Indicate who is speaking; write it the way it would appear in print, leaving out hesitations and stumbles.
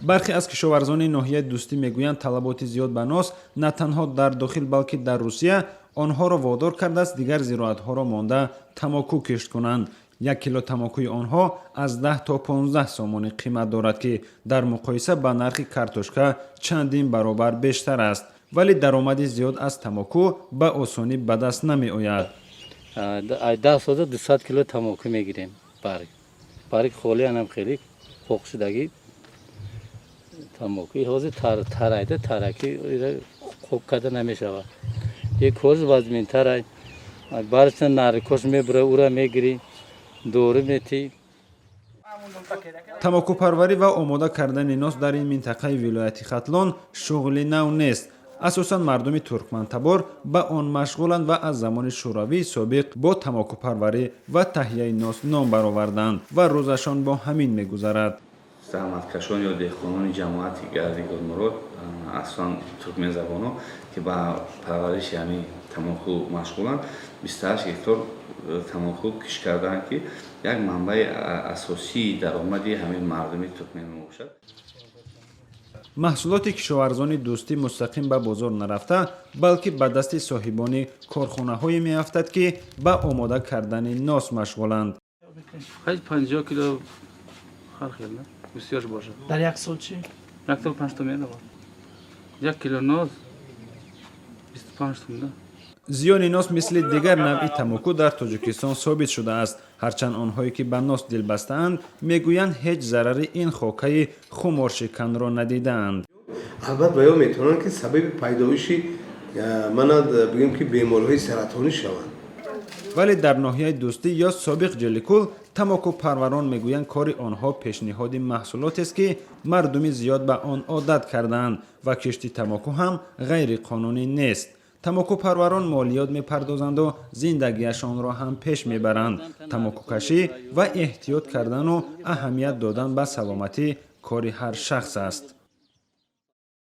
Speaker 1: бархе аз кишоварзони ноҳияи дӯстӣ мегӯянд талаботи зиёд ба нос на танҳо дар дохил балки дар Русия онҳоро водор кардааст дигар зироатҳоро монда тамоку кишт кунанд. 1 кило тамокуи онҳо аз 10 то 15 сомонӣ қимат дорад ки дар муқоиса ба нархи картошка чандин баробар бештар аст. вале даромади зиёд аз тамоку ба осонӣ ба даст намеояд.
Speaker 2: 10 сода 200 кило тамоку мегирем. барик холӣ анам хеле хоқ шудаги тамоку ҳозир тарайда тараки хоб карда намешавад. як ҳозир вазминтарай барча наркош мебура ура мегирӣ дору метӣ.
Speaker 1: тамокупарварӣ ва омода кардани нос дар ин минтақаи вилояти Хатлон шуғли нав нест. асосан мардуми туркмантабор ба он машғуланд ва аз замони шӯравии собиқ бо тамокупарварӣ ва таҳияи нос ном бароварданд ва рӯзашон бо ҳамин мегузарад.
Speaker 3: заҳматкашон ё деҳқонони ҷамоати Гардигормурод асосан туркмензабонҳо ки ба парвариши ҳамин тамоку машғуланд 28 гектар тамоку киш карданд ки як манбаи асосии даромади ҳамин мардуми туркмен мебошад.
Speaker 1: маҳсулоти кишоварзони дӯстӣ мустақим ба бозор нарафта балки ба дасти соҳибони корхонаҳое меафтад ки ба омода кардани нос машғуланд.
Speaker 2: 50 кило хархел бисёр бошад.
Speaker 4: дар як сол чӣ?
Speaker 2: Як сол 5 туман давад. 1 кило нос 25 туман.
Speaker 1: зиёни нос мисли дигар навъи тамоку дар Тоҷикистон собит шудааст. ҳарчанд онҳое ки ба нос дилбастаанд мегӯянд ҳеҷ зарари ин хокаи хуморшиканро надидаанд.
Speaker 5: албатта ба ё метавонанд ки сабаби пайдоиши манад бигем ки бемориҳои саратонӣ шаванд.
Speaker 1: вале дар ноҳияи дӯстӣ ё собиқ ҷеликул тамокупарварон мегӯянд кори онҳо пешниҳоди маҳсулотест ки мардуми зиёд ба он одат кардаанд ва кишти тамоку ҳам ғайриқонунӣ нест. тамокупарварон молиёт мепардозанду зиндагиашонро ҳам пеш мебаранд. тамокукашӣ ва эҳтиёт кардану аҳамият додан ба саломатӣ кори ҳар шахс аст.